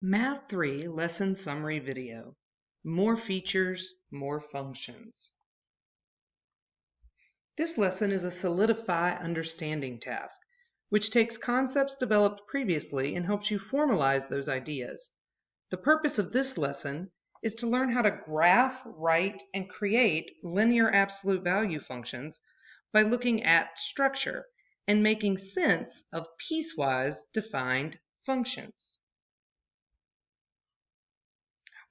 Math 3 Lesson Summary Video. More features, more functions. This lesson is a solidify understanding task, which takes concepts developed previously and helps you formalize those ideas. The purpose of this lesson is to learn how to graph, write, and create linear absolute value functions by looking at structure and making sense of piecewise defined functions.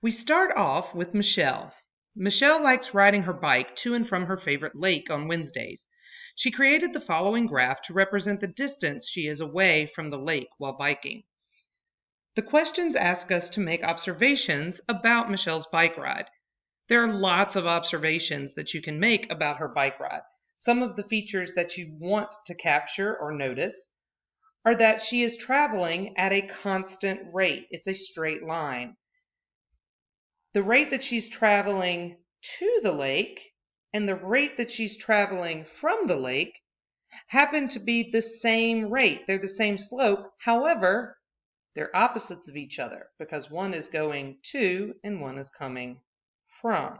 We start off with Michelle. Michelle likes riding her bike to and from her favorite lake on Wednesdays. She created the following graph to represent the distance she is away from the lake while biking. The questions ask us to make observations about Michelle's bike ride. There are lots of observations that you can make about her bike ride. Some of the features that you want to capture or notice are that she is traveling at a constant rate. It's a straight line. The rate that she's traveling to the lake and the rate that she's traveling from the lake happen to be the same rate. They're the same slope. However, they're opposites of each other because one is going to and one is coming from.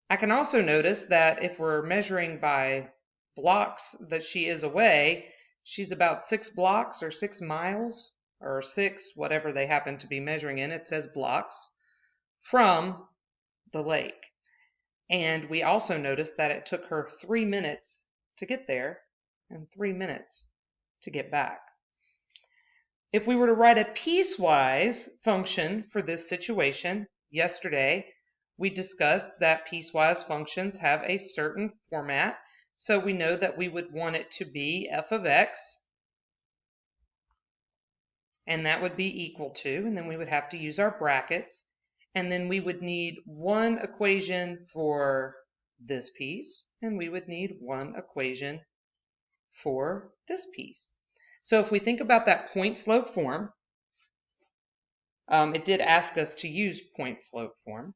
I can also notice that if we're measuring by blocks that she is away, she's about 6 blocks or 6 miles or 6, whatever they happen to be measuring in. It says blocks from the lake. And we also noticed that it took her 3 minutes to get there and 3 minutes to get back. If we were to write a piecewise function for this situation, yesterday we discussed that piecewise functions have a certain format. So we know that we would want it to be f of x, and that would be equal to, and then we would have to use our brackets. And then we would need one equation for this piece, and we would need one equation for this piece. So if we think about that point-slope form, it did ask us to use point-slope form.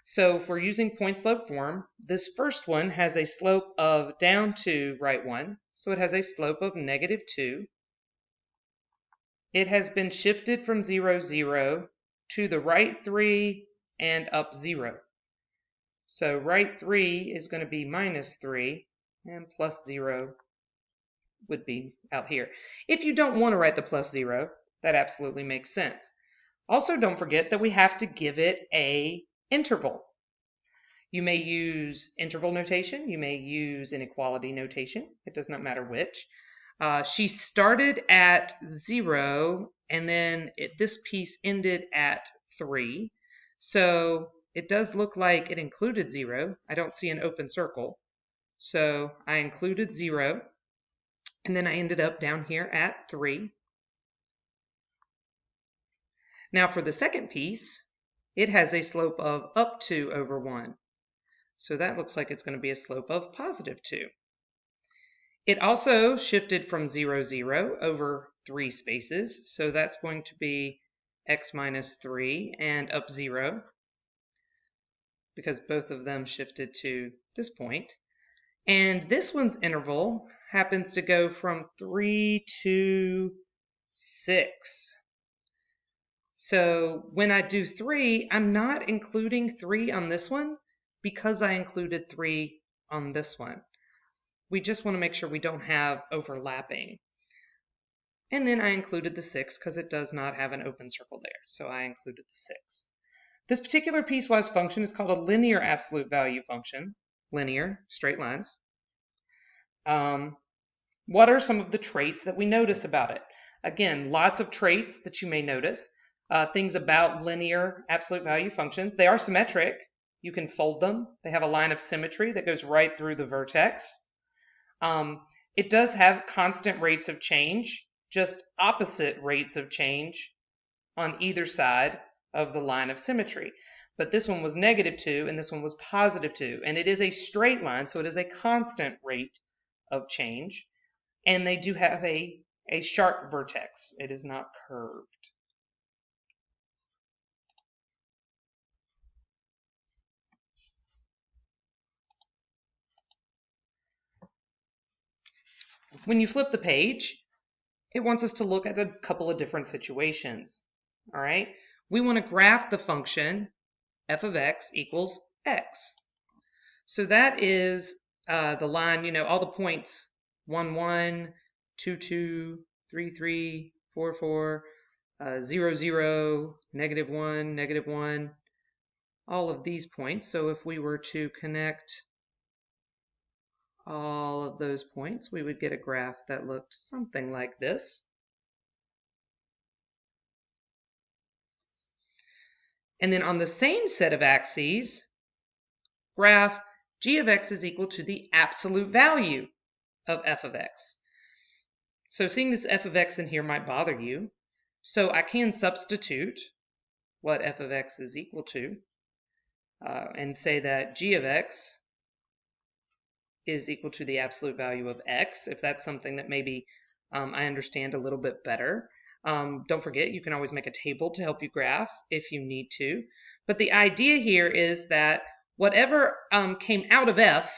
So if we're using point-slope form, this first one has a slope of down 2, right 1. So it has a slope of -2. It has been shifted from 0, 0 to the right 3 and up 0. So right 3 is going to be -3 and plus 0 would be out here. If you don't want to write the plus 0, that absolutely makes sense. Also, don't forget that we have to give it a interval. You may use interval notation. You may use inequality notation. It does not matter which. She started at 0 and then this piece ended at 3. So it does look like it included 0. I don't see an open circle. So I included 0 and then I ended up down here at 3. Now for the second piece, it has a slope of up 2 over 1. So that looks like it's going to be a slope of +2. It also shifted from 0, 0 over 3 spaces. So that's going to be x minus 3 and up 0 because both of them shifted to this point. And this one's interval happens to go from 3 to 6. So when I do 3, I'm not including 3 on this one because I included 3 on this one. We just want to make sure we don't have overlapping. And then I included the 6 because it does not have an open circle there. So I included the 6. This particular piecewise function is called a linear absolute value function. Linear, straight lines. What are some of the traits that we notice about it? Again, lots of traits that you may notice. Things about linear absolute value functions. They are symmetric. You can fold them. They have a line of symmetry that goes right through the vertex. It does have constant rates of change, just opposite rates of change on either side of the line of symmetry. But this one was -2 and this one was +2. And it is a straight line, so it is a constant rate of change. And they do have a sharp vertex. It is not curved. When you flip the page, it wants us to look at a couple of different situations. all right? We want to graph the function f of x equals x. So that is the line, you know, all the points, 1, 1, 2, 2, 3, 3, 4, 4, 0, 0, negative 1, negative 1, all of these points. So if we were to connect all of those points, we would get a graph that looked something like this. And then on the same set of axes, graph g of x is equal to the absolute value of f of x. So seeing this f of x in here might bother you. So I can substitute what f of x is equal to and say that g of x is equal to the absolute value of x, if that's something that maybe I understand a little bit better. Don't forget, you can always make a table to help you graph if you need to. But the idea here is that whatever came out of f,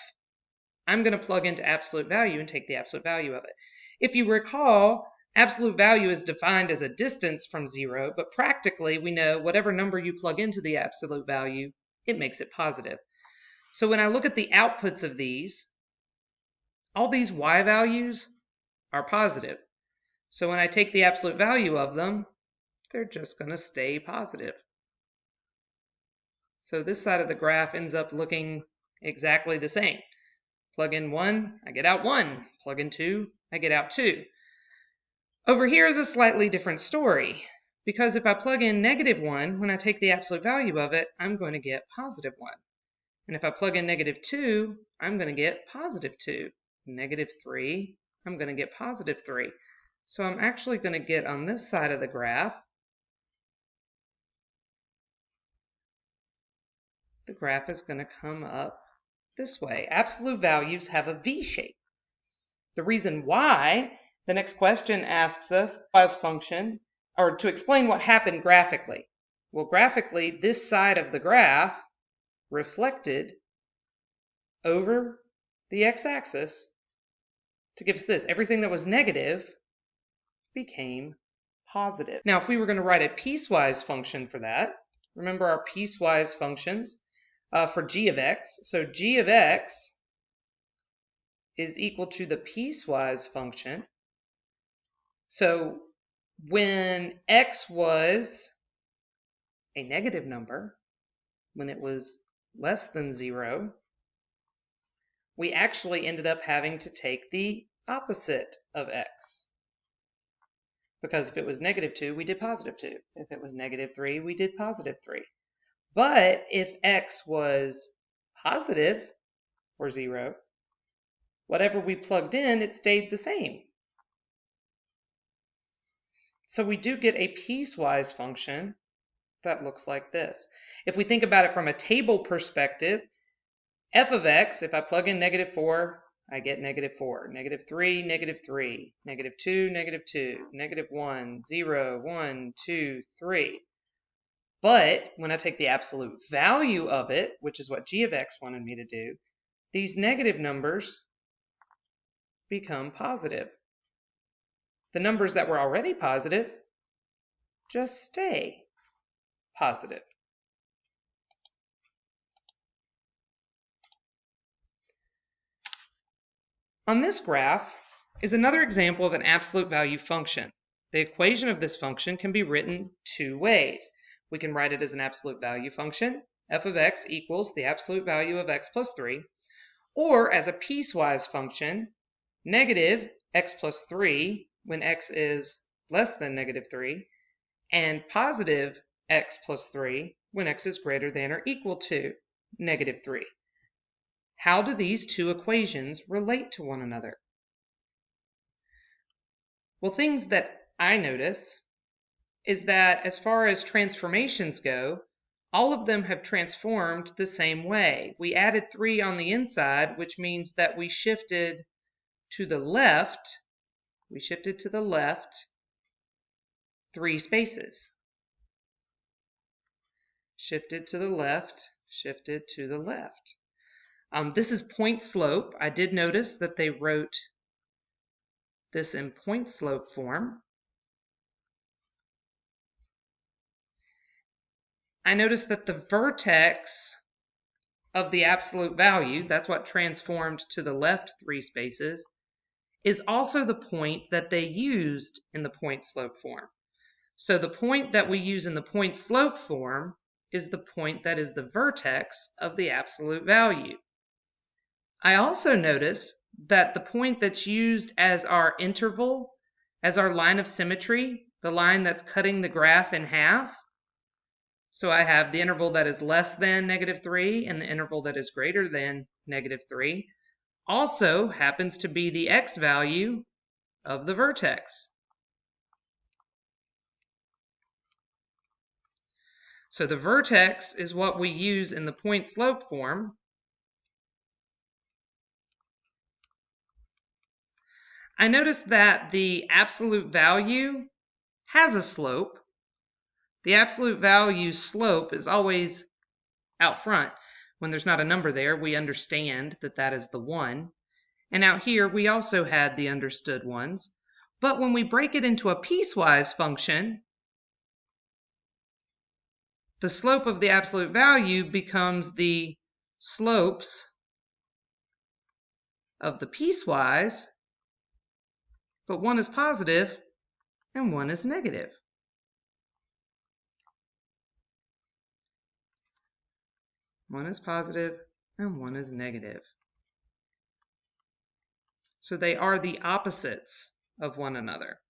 I'm going to plug into absolute value and take the absolute value of it. If you recall, absolute value is defined as a distance from 0, but practically we know whatever number you plug into the absolute value, it makes it positive. So when I look at the outputs of these, all these y values are positive. So when I take the absolute value of them, they're just going to stay positive. So this side of the graph ends up looking exactly the same. Plug in 1, I get out 1. Plug in 2, I get out 2. Over here is a slightly different story, because if I plug in negative 1, when I take the absolute value of it, I'm going to get positive 1. And if I plug in negative 2, I'm going to get positive 2. Negative 3, I'm going to get positive 3. So I'm actually going to get on this side of the graph, the graph is going to come up this way. Absolute values have a V shape. The reason why, the next question asks us, as function, or to explain what happened graphically. Well, graphically, this side of the graph reflected over the x-axis to give us this. Everything that was negative became positive. Now, if we were going to write a piecewise function for that, remember our piecewise functions for g of x. So g of x is equal to the piecewise function. So when x was a negative number, when it was less than 0, we actually ended up having to take the opposite of x. Because if it was negative 2, we did positive 2. If it was negative 3, we did positive 3. But if x was positive, or 0, whatever we plugged in, it stayed the same. So we do get a piecewise function that looks like this. If we think about it from a table perspective, f of x, if I plug in negative 4, I get negative 4, negative 3, negative 3, negative 2, negative 2, negative 1, 0, 1, 2, 3. But when I take the absolute value of it, which is what g of x wanted me to do, these negative numbers become positive. The numbers that were already positive just stay positive. On this graph is another example of an absolute value function. The equation of this function can be written two ways. We can write it as an absolute value function, f of x equals the absolute value of x plus 3, or as a piecewise function, negative x plus 3 when x is less than negative 3, and positive x plus 3 when x is greater than or equal to negative 3. How do these two equations relate to one another? Well, things that I notice is that as far as transformations go, all of them have transformed the same way. We added 3 on the inside, which means that we shifted to the left. We shifted to the left 3 spaces. Shifted to the left, shifted to the left. This is point slope. I did notice that they wrote this in point slope form. I notice that the vertex of the absolute value, that's what transformed to the left 3 spaces, is also the point that they used in the point-slope form. So the point that we use in the point-slope form is the point that is the vertex of the absolute value. I also notice that the point that's used as our interval, as our line of symmetry, the line that's cutting the graph in half, so I have the interval that is less than -3 and the interval that is greater than -3, also happens to be the x value of the vertex. So the vertex is what we use in the point-slope form. I notice that the absolute value has a slope. The absolute value slope is always out front. When there's not a number there, we understand that that is the 1. And out here, we also had the understood ones. But when we break it into a piecewise function, the slope of the absolute value becomes the slopes of the piecewise, but one is positive and one is negative. One is positive and one is negative. So they are the opposites of one another.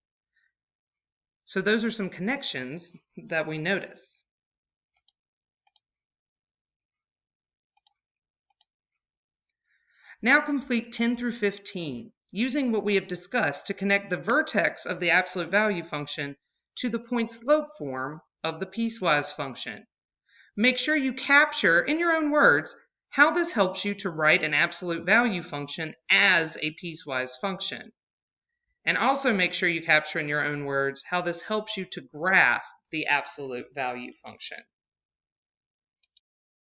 So those are some connections that we notice. Now complete 10 through 15, using what we have discussed to connect the vertex of the absolute value function to the point-slope form of the piecewise function. Make sure you capture, in your own words, how this helps you to write an absolute value function as a piecewise function. And also make sure you capture in your own words how this helps you to graph the absolute value function.